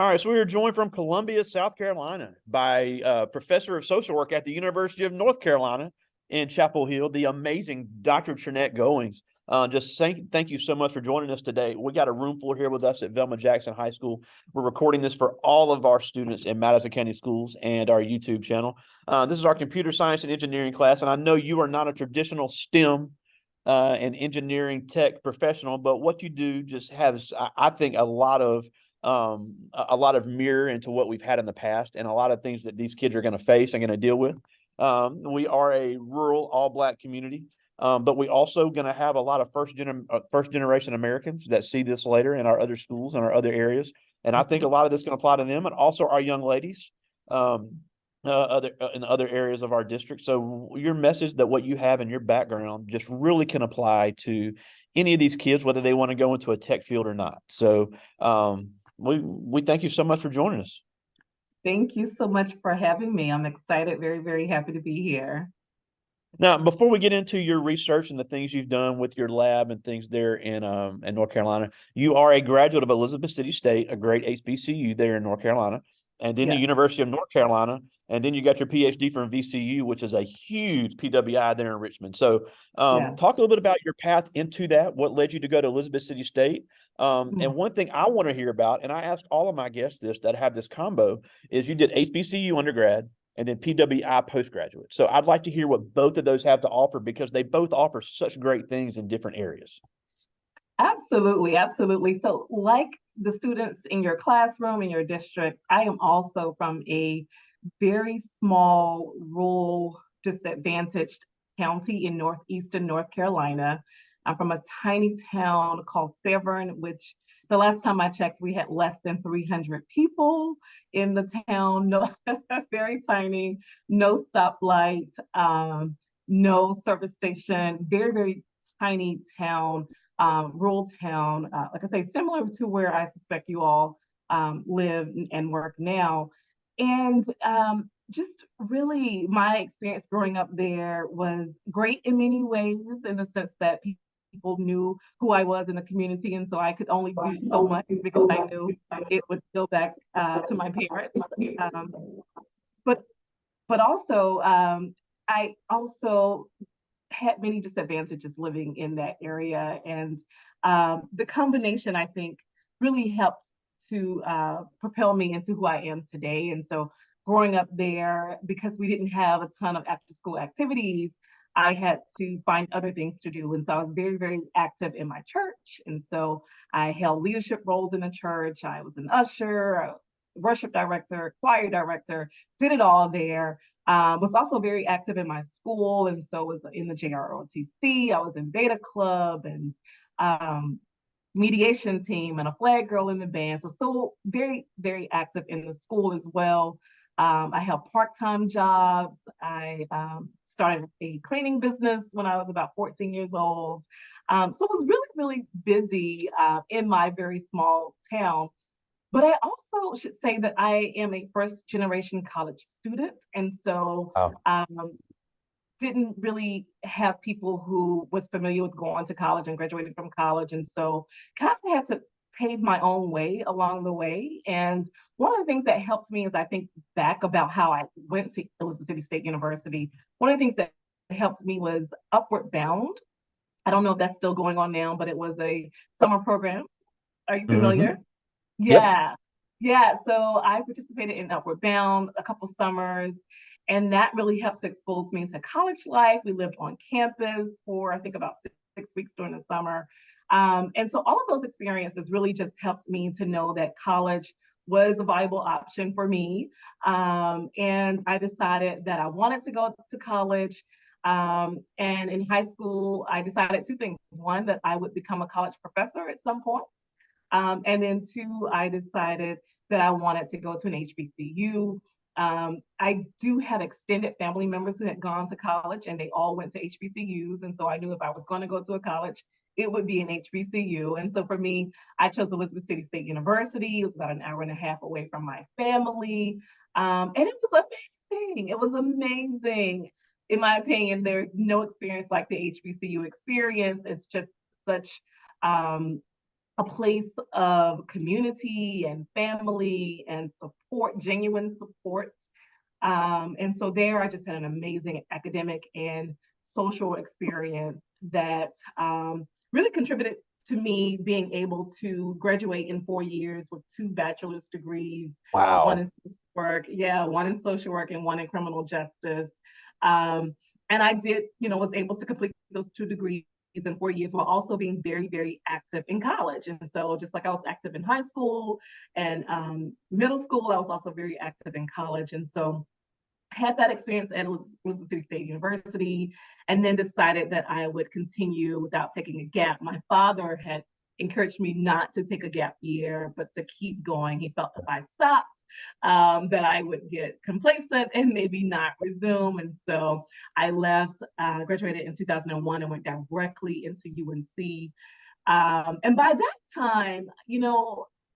All right, so we are joined from Columbia, South Carolina, by professor of social work at the University of North Carolina in Chapel Hill, the amazing Dr. Trenette Goings. Just thank you so much for joining us today. We got a room full here with us at Velma Jackson High School. We're recording this for all of our students in Madison County Schools and our YouTube channel. This is our computer science and engineering class, and I know you are not a traditional STEM and engineering tech professional, but what you do just has, I think, a lot of mirror into what we've had in the past and a lot of things that these kids are going to face and going to deal with. We are a rural all-Black community, but we also going to have a lot of first generation Americans that see this later in our other schools and our other areas. And I think a lot of this can apply to them and also our young ladies in other areas of our district. So your message, that what you have in your background just really can apply to any of these kids, whether they want to go into a tech field or not. So we thank you so much for joining us. Thank you so much for having me. I'm excited, very, very happy to be here. Now, before we get into your research and the things you've done with your lab and things there in North Carolina, you are a graduate of Elizabeth City State, a great HBCU there in North Carolina, and then the University of North Carolina, and then you got your PhD from VCU, which is a huge PWI there in Richmond. So talk a little bit about your path into that, what led you to go to Elizabeth City State. And one thing I want to hear about, and I ask all of my guests this that have this combo, is you did HBCU undergrad and then PWI postgraduate. So I'd like to hear what both of those have to offer, because they both offer such great things in different areas. Absolutely, absolutely. So like the students in your classroom, in your district, I am also from a very small, rural, disadvantaged county in northeastern North Carolina. I'm from a tiny town called Severn, which the last time I checked, we had less than 300 people in the town. No, very tiny, no stoplight, no service station, very, very tiny town, rural town. Like I say, similar to where I suspect you all live and work now. And just really my experience growing up there was great in many ways, in the sense that people knew who I was in the community. And so I could only do so much because I knew it would go back to my parents. But also, I also had many disadvantages living in that area. And the combination, I think, really helped to propel me into who I am today. And so growing up there, because we didn't have a ton of after school activities, I had to find other things to do. And so I was very, very active in my church. And so I held leadership roles in the church. I was an usher, a worship director, choir director, did it all there. Was also very active in my school, and so was in the JROTC. I was in Beta Club and mediation team and a flag girl in the band. So very, very active in the school as well. I held part-time jobs. I started a cleaning business when I was about 14 years old. So I was really, really busy in my very small town. But I also should say that I am a first generation college student. And so didn't really have people who was familiar with going to college and graduating from college. And so kind of had to pave my own way along the way. And one of the things that helped me, as I think back about how I went to Elizabeth City State University, one of the things that helped me was Upward Bound. I don't know if that's still going on now, but it was a summer program. Are you familiar? Mm-hmm. Yeah. Yep. Yeah. So I participated in Upward Bound a couple summers, and that really helped to expose me to college life. We lived on campus for, I think, about 6 weeks during the summer. And so all of those experiences really just helped me to know that college was a viable option for me. And I decided that I wanted to go to college. And in high school, I decided two things. One, that I would become a college professor at some point. And then two, I decided that I wanted to go to an HBCU. I do have extended family members who had gone to college, and they all went to HBCUs. And so I knew if I was going to go to a college, it would be an HBCU. And so for me, I chose Elizabeth City State University. It was about an hour and a half away from my family. And it was amazing. It was amazing. In my opinion, there's no experience like the HBCU experience. It's just such a place of community and family and support, genuine support. And so there I just had an amazing academic and social experience that really contributed to me being able to graduate in 4 years with 2 bachelor's degrees, one Wow. in social work, yeah, one in social work and one in criminal justice. Um, and I did, was able to complete those 2 degrees in 4 years while also being very, very active in college. And so just like I was active in high school and middle school, I was also very active in college. And so had that experience at Elizabeth City State University, and then decided that I would continue without taking a gap. My father had encouraged me not to take a gap year, but to keep going. He felt if I stopped, that I would get complacent and maybe not resume. And so I left, graduated in 2001 and went directly into UNC. And by that time,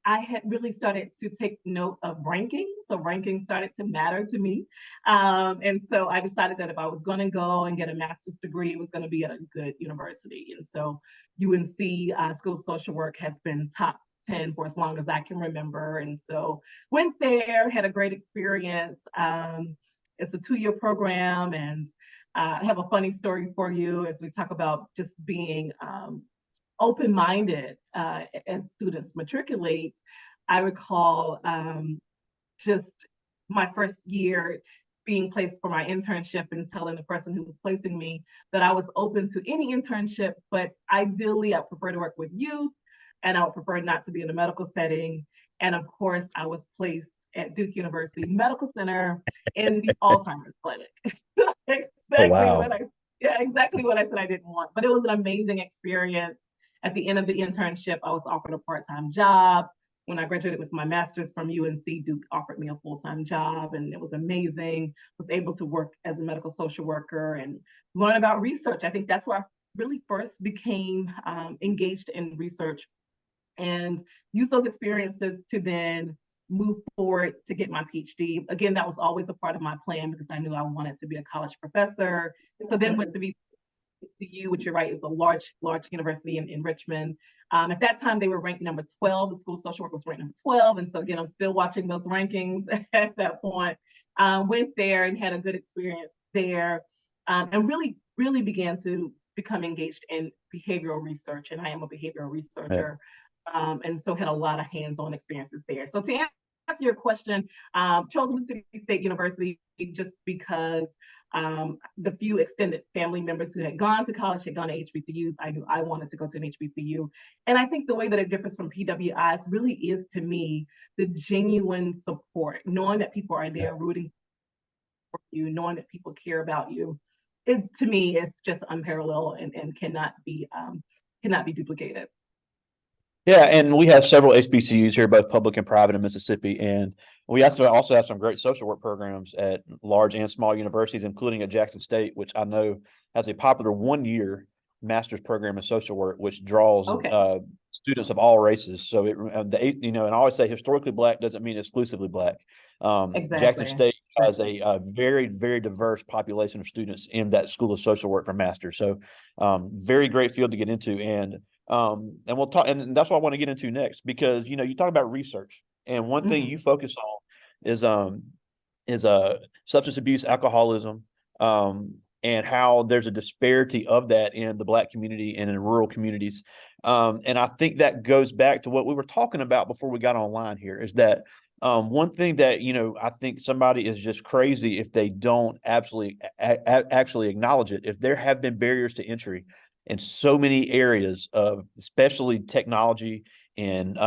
I had really started to take note of rankings. So rankings started to matter to me. And so I decided that if I was going to go and get a master's degree, it was going to be at a good university. And so UNC School of Social Work has been top 10 for as long as I can remember. And so went there, had a great experience. It's a 2-year program, and I have a funny story for you as we talk about just being open-minded as students matriculate. I recall just my first year being placed for my internship and telling the person who was placing me that I was open to any internship, but ideally I prefer to work with youth and I would prefer not to be in a medical setting. And of course, I was placed at Duke University Medical Center in the Alzheimer's clinic. Oh, exactly what wow. I, yeah, exactly what I said I didn't want. But it was an amazing experience. At the end of the internship, I was offered a part-time job. When I graduated with my master's from UNC, Duke offered me a full-time job, and it was amazing. Was able to work as a medical social worker and learn about research. I think that's where I really first became engaged in research, and use those experiences to then move forward to get my PhD. Again, that was always a part of my plan because I knew I wanted to be a college professor. So then went to VCU, which you're right, is a large university in Richmond. At that time, they were ranked number 12. The School of Social Work was ranked number 12. And so again, I'm still watching those rankings at that point. Went there and had a good experience there, and really, really began to become engaged in behavioral research. And I am a behavioral Yeah. researcher. And so had a lot of hands-on experiences there. So to answer your question, chose Elizabeth City State University just because the few extended family members who had gone to college had gone to HBCUs. I knew I wanted to go to an HBCU. And I think the way that it differs from PWIs really is, to me, the genuine support, knowing that people are there rooting for you, knowing that people care about you. To me, it's just unparalleled and cannot be duplicated. Yeah, and we have several HBCUs here, both public and private in Mississippi, and we also have some great social work programs at large and small universities, including at Jackson State, which I know has a popular 1-year master's program in social work, which draws Okay, students of all races. So and I always say historically Black doesn't mean exclusively Black. Jackson exactly. State has a very, very diverse population of students in that School of Social Work for masters. So very great field to get into, and we'll talk, and that's what I want to get into next, because you talk about research, and one thing Mhm. you focus on is substance abuse, alcoholism, and how there's a disparity of that in the Black community and in rural communities. And I think that goes back to what we were talking about before we got online here, is that one thing that I think somebody is just crazy if they don't absolutely actually acknowledge it. If there have been barriers to entry in so many areas of especially technology and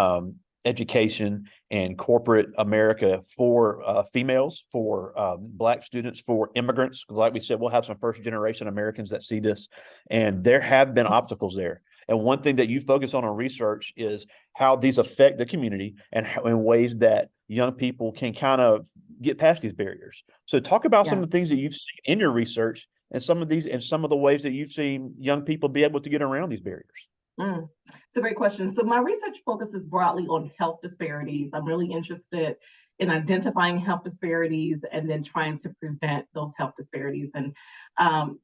education and corporate America for females, for Black students, for immigrants, because like we said, we'll have some first generation Americans that see this, and there have been obstacles there. And one thing that you focus on in research is how these affect the community and how, in ways that young people can kind of get past these barriers. So talk about some Yeah. of the things that you've seen in your research and some of the ways that you've seen young people be able to get around these barriers. It's a great question. So my research focuses broadly on health disparities. I'm really interested in identifying health disparities and then trying to prevent those health disparities. And um,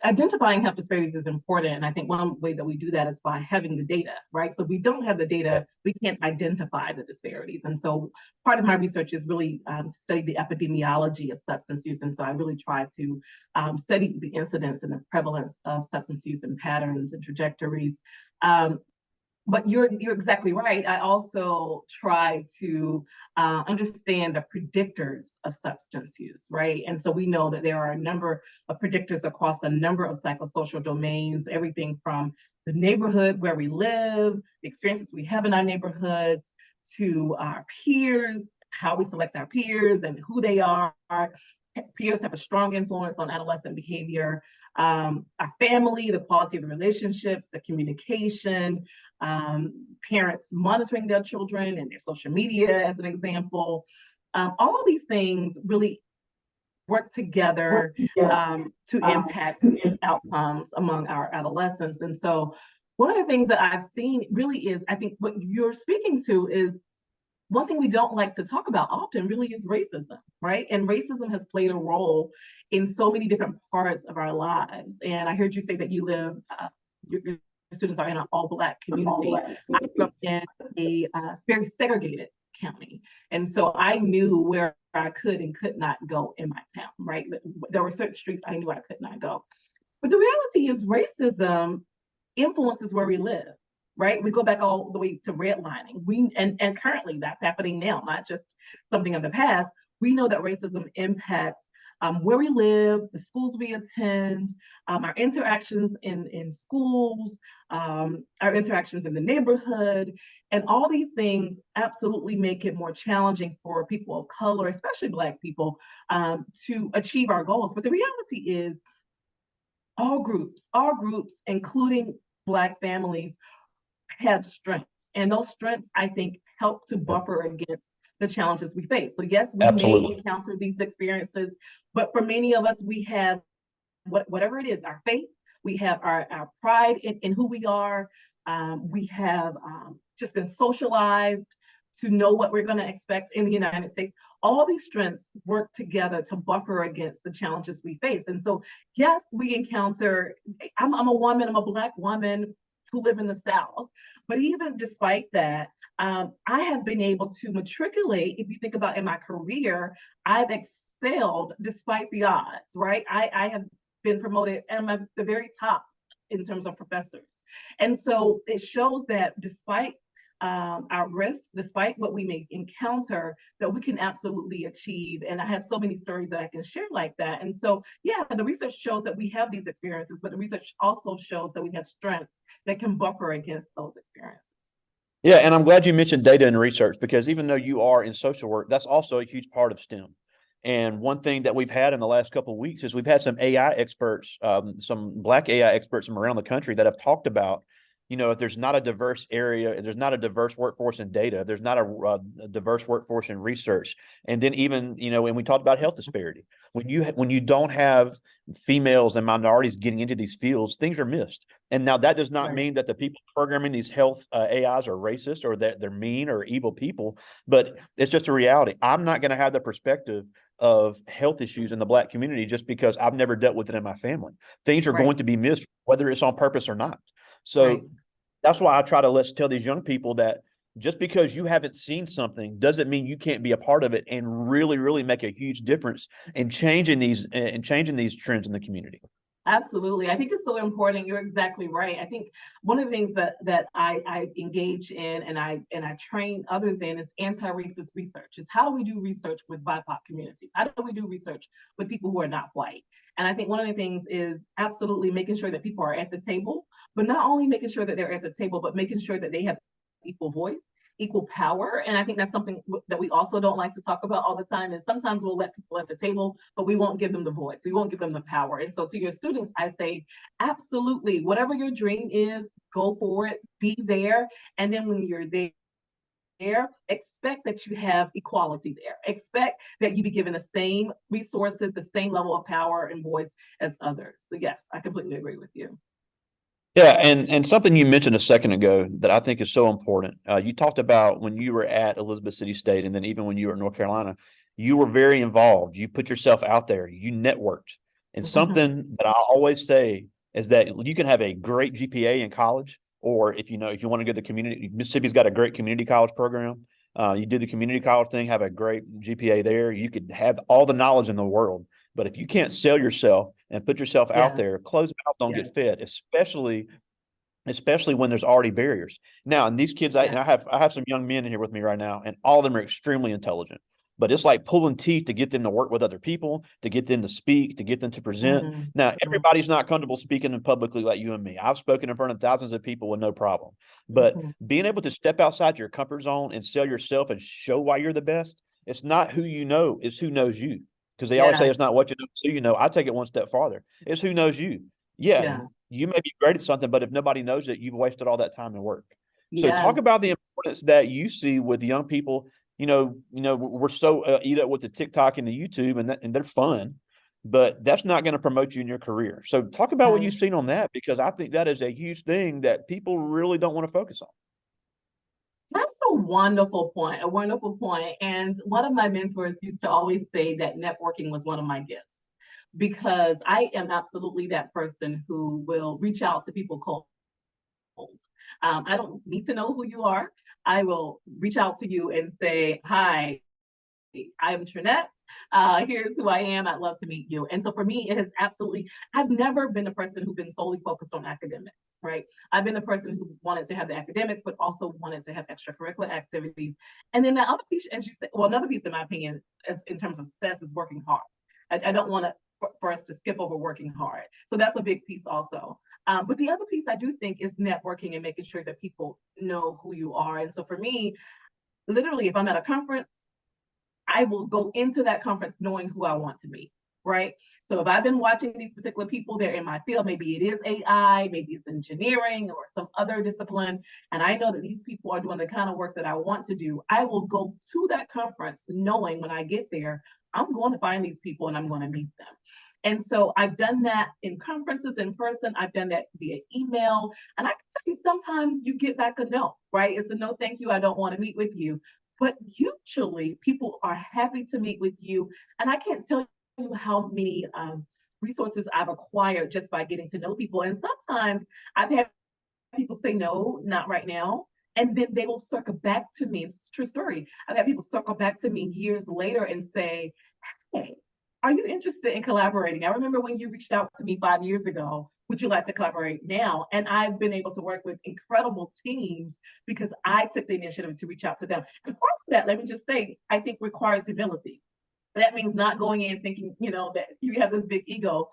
identifying health disparities is important. And I think one way that we do that is by having the data, right? So if we don't have the data, we can't identify the disparities. And so part of my research is really to study the epidemiology of substance use. And so I really try to study the incidence and the prevalence of substance use and patterns and trajectories. But you're exactly right. I also try to understand the predictors of substance use, right? And so we know that there are a number of predictors across a number of psychosocial domains, everything from the neighborhood where we live, the experiences we have in our neighborhoods, to our peers, how we select our peers and who they are. Peers have a strong influence on adolescent behavior. Our family, the quality of the relationships, the communication, parents monitoring their children and their social media, as an example. All of these things really work together to impact outcomes among our adolescents. And so one of the things that I've seen really is, I think what you're speaking to is one thing we don't like to talk about often really is racism, right? And racism has played a role in so many different parts of our lives. And I heard you say that you live, your students are in an all-Black community. I grew up in a very segregated county. And so I knew where I could and could not go in my town, right? There were certain streets I knew I could not go. But the reality is racism influences where we live, right? We go back all the way to redlining. And currently that's happening now, not just something in the past. We know that racism impacts where we live, the schools we attend, our interactions in schools, our interactions in the neighborhood, and all these things absolutely make it more challenging for people of color, especially Black people, to achieve our goals. But the reality is all groups, including Black families, have strengths. And those strengths, I think, help to buffer against the challenges we face. So yes, we may encounter these experiences, but for many of us, we have whatever it is, our faith, we have our pride in who we are. We have just been socialized to know what we're going to expect in the United States. All these strengths work together to buffer against the challenges we face. And so, yes, we encounter, I'm a woman, I'm a Black woman who live in the South. But even despite that, I have been able to matriculate. If you think about in my career, I've excelled despite the odds, right? I have been promoted and I'm at the very top in terms of professors. And so it shows that despite our risks, despite what we may encounter, that we can absolutely achieve. And I have so many stories that I can share like that. And so, yeah, the research shows that we have these experiences, but the research also shows that we have strengths that can buffer against those experiences. Yeah, and I'm glad you mentioned data and research, because even though you are in social work, that's also a huge part of STEM. And one thing that we've had in the last couple of weeks is we've had some AI experts, some Black AI experts from around the country that have talked about, if there's not a diverse area, if there's not a diverse workforce in data, there's not a diverse workforce in research. And then even, when we talked about health disparity, when you don't have females and minorities getting into these fields, things are missed. And now that does not mean that the people programming these health AIs are racist or that they're mean or evil people, but it's just a reality. I'm not going to have the perspective of health issues in the Black community just because I've never dealt with it in my family. Things are going to be missed, whether it's on purpose or not. So that's why I try to tell these young people that just because you haven't seen something doesn't mean you can't be a part of it and really, really make a huge difference in changing these trends in the community. Absolutely. I think it's so important. You're exactly right. I think one of the things that I engage in and I train others in is anti-racist research. Is how do we do research with BIPOC communities? How do we do research with people who are not white? And I think one of the things is absolutely making sure that people are at the table, but not only making sure that they're at the table, but making sure that they have equal voice, equal power. And I think that's something that we also don't like to talk about all the time. And sometimes we'll let people at the table, but we won't give them the voice. We won't give them the power. And so to your students, I say, absolutely, whatever your dream is, go for it, be there. And then when you're there, expect that you have equality there. Expect that you be given the same resources, the same level of power and voice as others. So yes, I completely agree with you. Yeah, and something you mentioned a second ago that I think is so important. You talked about when you were at Elizabeth City State, and then even when you were in North Carolina, you were very involved. You put yourself out there. You networked. And Mhm. something that I always say is that you can have a great GPA in college, or if you want to go to the community, Mississippi's got a great community college program. You do the community college thing, have a great GPA there. You could have all the knowledge in the world, but if you can't sell yourself and put yourself out Yeah, there, closed mouths don't yeah, get fed, especially when there's already barriers. Now, and these kids, yeah. I have some young men in here with me right now, and all of them are extremely intelligent. But it's like pulling teeth to get them to work with other people, to get them to speak, to get them to present. Mhm. Now, Mhm. everybody's not comfortable speaking in publicly like you and me. I've spoken in front of thousands of people with no problem. But Mhm. being able to step outside your comfort zone and sell yourself and show why you're the best, it's not who you know, it's who knows you. Because they always say Yeah, it's not what you know, it's who you know. I take it one step farther. It's who knows you. Yeah, yeah, you may be great at something, but if nobody knows it, you've wasted all that time and work. So talk yes. about the importance that you see with young people. We're so eat up with the TikTok and the YouTube, and they're fun, but that's not going to promote you in your career. So talk about what Yeah. you've seen on that, because I think that is a huge thing that people really don't want to focus on. That's a wonderful point, a wonderful point. And one of my mentors used to always say that networking was one of my gifts because I am absolutely that person who will reach out to people cold. I don't need to know who you are. I will reach out to you and say, hi, I'm Trenette. Here's who I am. I'd love to meet you. And so for me, it has absolutely, I've never been a person who's been solely focused on academics, right? I've been the person who wanted to have the academics, but also wanted to have extracurricular activities. And then the other piece, as you said, well, another piece, in my opinion, in terms of success, is working hard. I don't want to, for us to skip over working hard. So that's a big piece also. But the other piece I do think is networking and making sure that people know who you are. And so for me, literally, if I'm at a conference, I will go into that conference knowing who I want to meet, right? So if I've been watching these particular people, they're in my field, maybe it is AI, maybe it's engineering or some other discipline, and I know that these people are doing the kind of work that I want to do, I will go to that conference knowing when I get there, I'm going to find these people and I'm going to meet them. And so I've done that in conferences in person. I've done that via email. And I can tell you, sometimes you get back a no, right? It's a no, thank you. I don't want to meet with you. But usually people are happy to meet with you. And I can't tell you how many resources I've acquired just by getting to know people. And sometimes I've had people say, no, not right now. And then they will circle back to me. It's a true story. I've had people circle back to me years later and say, hey, are you interested in collaborating? I remember when you reached out to me 5 years ago. Would you like to collaborate now? And I've been able to work with incredible teams because I took the initiative to reach out to them. And part of that, let me just say, I think requires humility. That means not going in thinking, that you have this big ego,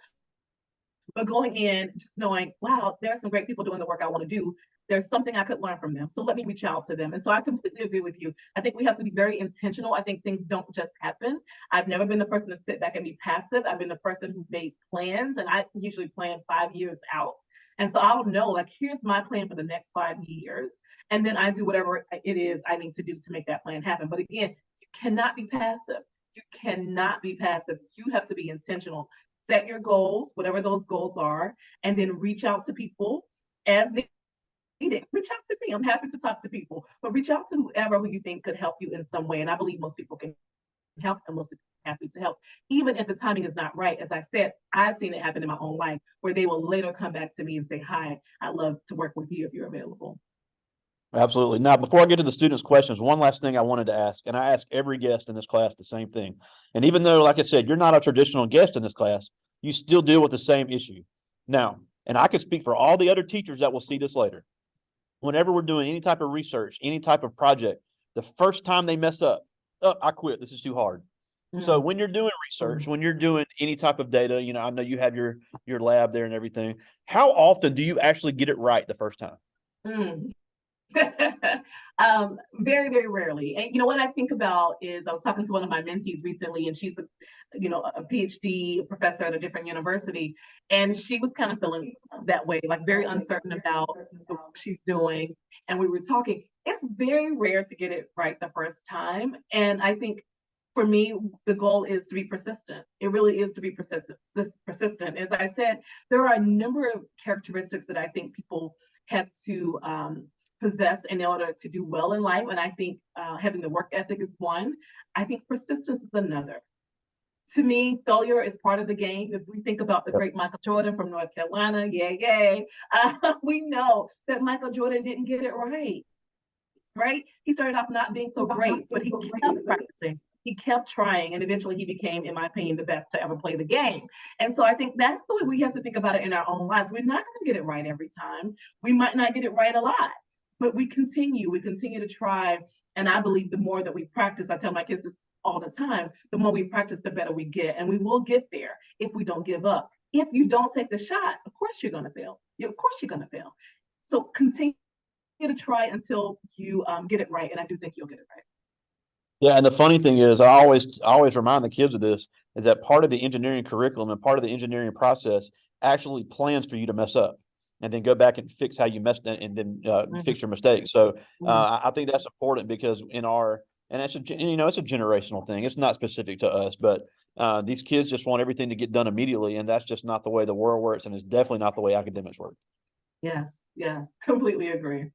but going in just knowing, wow, there are some great people doing the work I want to do. There's something I could learn from them. So let me reach out to them. And so I completely agree with you. I think we have to be very intentional. I think things don't just happen. I've never been the person to sit back and be passive. I've been the person who made plans, and I usually plan 5 years out. And so I'll know, like, here's my plan for the next 5 years. And then I do whatever it is I need to do to make that plan happen. But again, you cannot be passive. You cannot be passive. You have to be intentional. Set your goals, whatever those goals are, and then reach out to people as needed. Reach out to me. I'm happy to talk to people, but reach out to whoever who you think could help you in some way. And I believe most people can help, and most people are happy to help, even if the timing is not right. As I said, I've seen it happen in my own life where they will later come back to me and say, hi, I'd love to work with you if you're available. Absolutely. Now, before I get to the students' questions, one last thing I wanted to ask, and I ask every guest in this class the same thing. And even though, like I said, you're not a traditional guest in this class, you still deal with the same issue. Now, and I can speak for all the other teachers that will see this later. Whenever we're doing any type of research, any type of project, the first time they mess up, oh, I quit. This is too hard. So Mm, when you're doing research, mm, when you're doing any type of data, I know you have your lab there and everything. How often do you actually get it right the first time? mm. Very, very rarely. And what I think about is I was talking to one of my mentees recently, and she's a PhD professor at a different university, and she was kind of feeling that way, like very uncertain about the work she's doing. And we were talking. It's very rare to get it right the first time, and I think for me, the goal is to be persistent. It really is to be persistent. As I said, there are a number of characteristics that I think people have to possess in order to do well in life. And I think having the work ethic is one. I think persistence is another. To me, failure is part of the game. If we think about the Yep. great Michael Jordan from North Carolina, we know that Michael Jordan didn't get it right, right? He started off not being so great, but he kept practicing. He kept trying, and eventually he became, in my opinion, the best to ever play the game. And so I think that's the way we have to think about it in our own lives. We're not going to get it right every time. We might not get it right a lot, but we continue to try. And I believe the more that we practice, I tell my kids this all the time, the more we practice, the better we get. And we will get there if we don't give up. If you don't take the shot, of course you're going to fail. Of course you're going to fail. So continue to try until you get it right. And I do think you'll get it right. Yeah, and the funny thing is, I always remind the kids of this, is that part of the engineering curriculum and part of the engineering process actually plans for you to mess up and then go back and fix how you messed and then fix your mistakes. So I think that's important because and it's it's a generational thing. It's not specific to us, but these kids just want everything to get done immediately, and that's just not the way the world works, and it's definitely not the way academics work. Yes, yes, completely agree.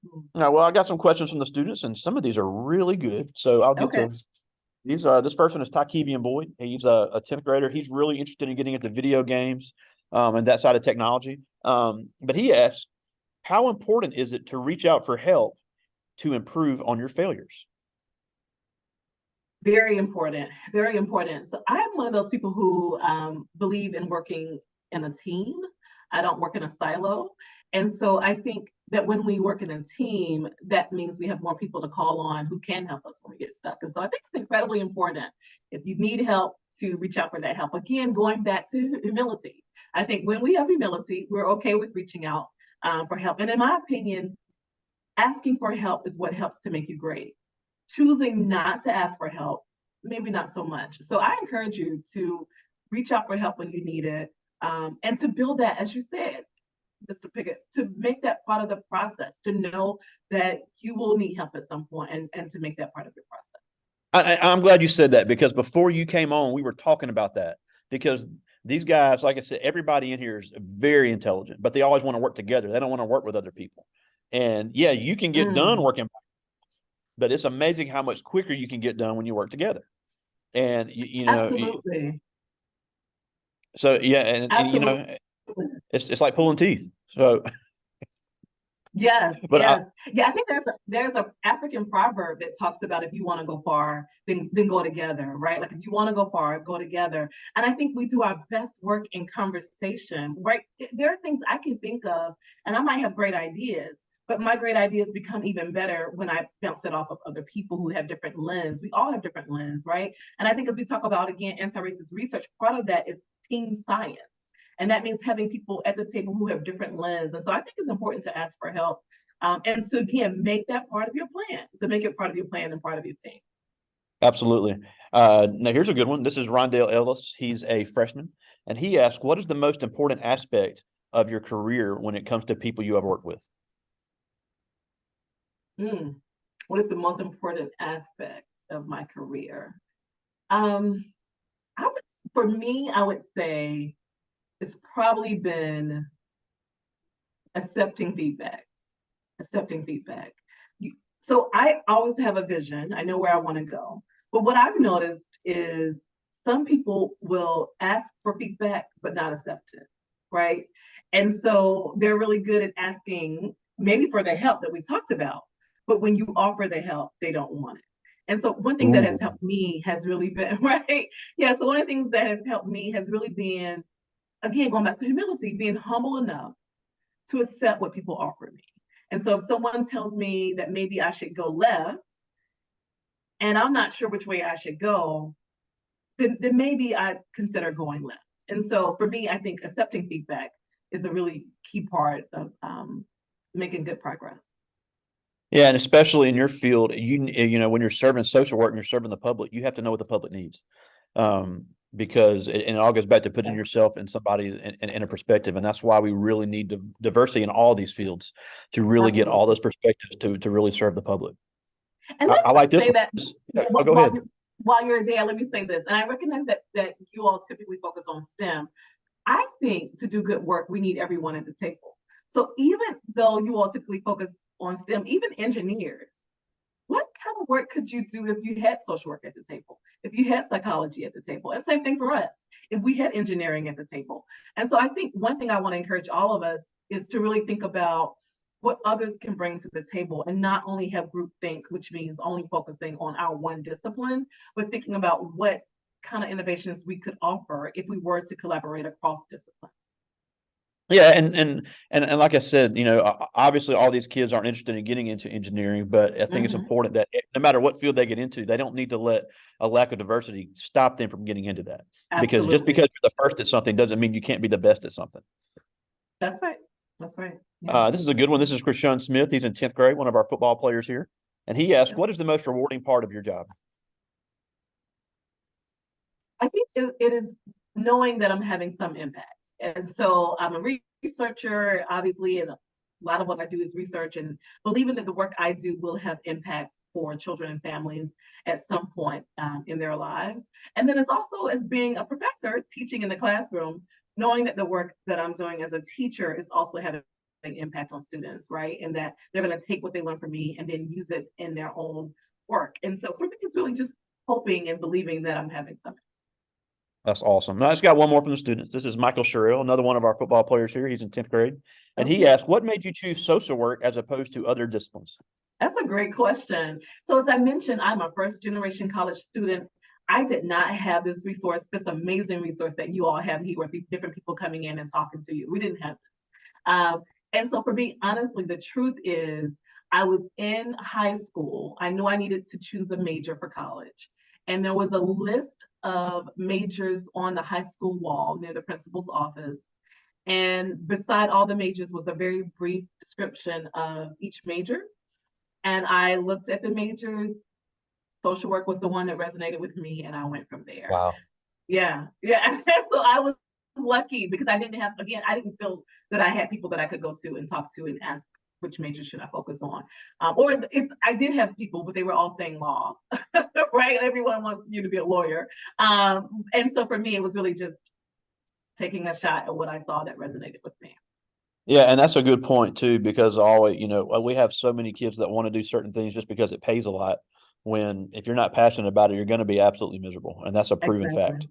All right, well, I got some questions from the students, and some of these are really good. So I'll get Okay. to these. This first one is Tykevian Boyd. He's a 10th grader. He's really interested in getting into video games and that side of technology. But he asks, how important is it to reach out for help to improve on your failures? Very important, very important. So I'm one of those people who believe in working in a team. I don't work in a silo. And so I think that when we work in a team, that means we have more people to call on who can help us when we get stuck. And so I think it's incredibly important if you need help to reach out for that help. Again, going back to humility. I think when we have humility, we're okay with reaching out for help. And in my opinion, asking for help is what helps to make you great. Choosing not to ask for help, maybe not so much. So I encourage you to reach out for help when you need it, and to build that, as you said, Mr. Pickett, to make that part of the process, to know that you will need help at some point, and to make that part of your process. I'm glad you said that, because before you came on, we were talking about that, because these guys, like I said, everybody in here is very intelligent, but they always want to work together. They don't want to work with other people. And yeah, you can get done working, but it's amazing how much quicker you can get done when you work together. And Absolutely. so yeah, and Absolutely. it's like pulling teeth. So, Yes, but yes. Yeah, I think there's a African proverb that talks about if you want to go far, then go together, right? Like if you want to go far, go together. And I think we do our best work in conversation, right? There are things I can think of, and I might have great ideas, but my great ideas become even better when I bounce it off of other people who have different lens. We all have different lens, right? And I think as we talk about, again, anti-racist research, part of that is team science. And that means having people at the table who have different lens. And so I think it's important to ask for help, and to, again, make that part of your plan, to make it part of your plan and part of your team. absolutely. Now here's a good one. This is Rondell Ellis. He's a freshman, and he asked, "What is the most important aspect of your career when it comes to people you have worked with?" What is the most important aspect of my career? Um, I would, for me, I would say it's probably been accepting feedback. Accepting feedback. So I always have a vision. I know where I want to go. But what I've noticed is some people will ask for feedback but not accept it, right? And so they're really good at asking maybe for the help that we talked about, but when you offer the help, they don't want it. And so one thing that has Ooh. helped me has really been, right? Yeah, so one of the things that has helped me has really been, again, going back to humility, being humble enough to accept what people offer me. And so if someone tells me that maybe I should go left and I'm not sure which way I should go, then maybe I consider going left. And so for me, I think accepting feedback is a really key part of making good progress. Yeah, and especially in your field, when you're serving social work and you're serving the public, you have to know what the public needs. Because it all goes back to putting yourself in somebody in a perspective, and that's why we really need diversity in all these fields to really get all Absolutely. those perspectives to really serve the public. And let I me like just this say one. that Oh, go ahead. while you're there, let me say this. And I recognize that you all typically focus on STEM. I think to do good work, we need everyone at the table. So even though you all typically focus on STEM, even engineers, what kind of work could you do if you had social work at the table, if you had psychology at the table? And same thing for us, if we had engineering at the table. And so I think one thing I want to encourage all of us is to really think about what others can bring to the table and not only have groupthink, which means only focusing on our one discipline, but thinking about what kind of innovations we could offer if we were to collaborate across discipline. Yeah, and like I said, obviously all these kids aren't interested in getting into engineering, but I think it's Mhm. important that no matter what field they get into, they don't need to let a lack of diversity stop them from getting into that. Because just Absolutely. because you're the first at something doesn't mean you can't be the best at something. That's right. That's right. Yeah. This is a good one. This is Krishan Smith. He's in 10th grade, one of our football players here. And he asked, what is the most rewarding part of your job? I think it is knowing that I'm having some impact. And so I'm a researcher, obviously, and a lot of what I do is research and believing that the work I do will have impact for children and families at some point in their lives. And then it's also as being a professor teaching in the classroom, knowing that the work that I'm doing as a teacher is also having an impact on students, right? And that they're going to take what they learn from me and then use it in their own work. And so for me, it's really just hoping and believing that I'm having some. That's awesome. Now, I just got one more from the students. This is Michael Sherrill, another one of our football players here. He's in 10th grade. And he Okay. asked, what made you choose social work as opposed to other disciplines? That's a great question. So as I mentioned, I'm a first generation college student. I did not have this resource, this amazing resource that you all have here with different people coming in and talking to you. We didn't have this. And so for me, honestly, the truth is I was in high school. I knew I needed to choose a major for college. And there was a list of majors on the high school wall near the principal's office. And beside all the majors was a very brief description of each major. And I looked at the majors. Social work was the one that resonated with me, and I went from there. Wow. Yeah, yeah. So I was lucky because I didn't have, again, I didn't feel that I had people that I could go to and talk to and ask which major should I focus on. Or if I did have people, but they were all saying law, right? Everyone wants you to be a lawyer. And so for me, it was really just taking a shot at what I saw that resonated with me. Yeah, and that's a good point too, because always, we have so many kids that want to do certain things just because it pays a lot. When if you're not passionate about it, you're going to be absolutely miserable, and that's a proven Exactly. fact.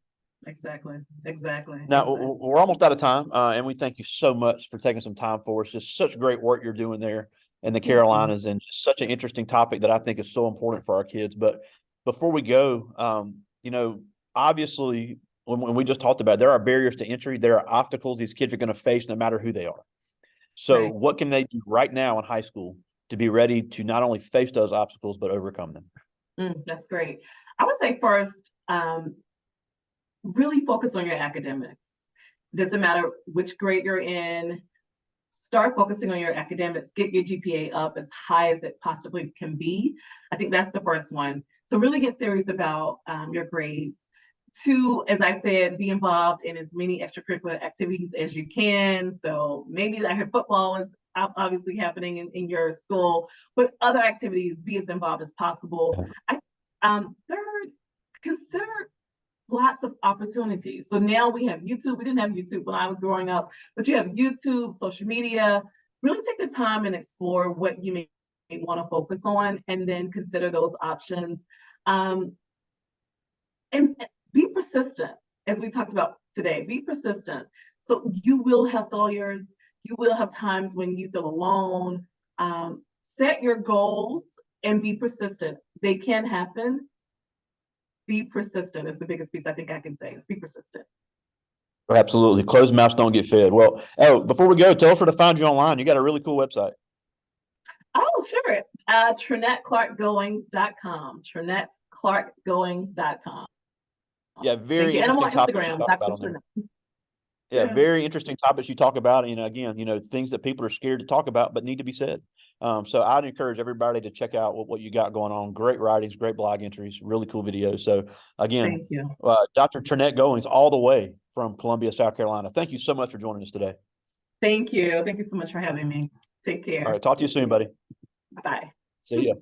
Exactly. Exactly. Now Exactly. we're almost out of time, and we thank you so much for taking some time for us. Just such great work you're doing there in the Thank you. Carolinas, and just such an interesting topic that I think is so important for our kids. But before we go, obviously, when we just talked about it, there are barriers to entry, there are obstacles these kids are going to face no matter who they are. So, Right. what can they do right now in high school to be ready to not only face those obstacles but overcome them? That's great. I would say first, really focus on your academics. Doesn't matter which grade you're in, start focusing on your academics, get your GPA up as high as it possibly can be. I think that's the first one. So really get serious about your grades. Two, as I said, be involved in as many extracurricular activities as you can. So maybe I heard football is obviously happening in your school, but other activities, be as involved as possible. Third, consider lots of opportunities. So now we have YouTube. We didn't have YouTube when I was growing up, but you have YouTube, social media. Really take the time and explore what you may want to focus on and then consider those options. And be persistent, as we talked about today. Be persistent. So you will have failures. You will have times when you feel alone. Set your goals and be persistent. They can happen. Be persistent is the biggest piece I think I can say is be persistent. Absolutely. Closed mouths don't get fed. Well, before we go, tell us where to find you online. You got a really cool website. Oh, sure. TrenetteClark-Goings.com. TrenetteClark-Goings.com. Yeah, Thank very you. And I'm interesting on topics you Instagram, talk Dr. about on there. Trenette. Yeah, Yeah. very interesting topics you talk about. Again, things that people are scared to talk about but need to be said. So I'd encourage everybody to check out what you got going on. Great writings, great blog entries, really cool videos. So again, Thank you. Dr. Trenette Goings, all the way from Columbia, South Carolina. Thank you so much for joining us today. Thank you. Thank you so much for having me. Take All care. right, talk to you soon, buddy. Bye. See ya.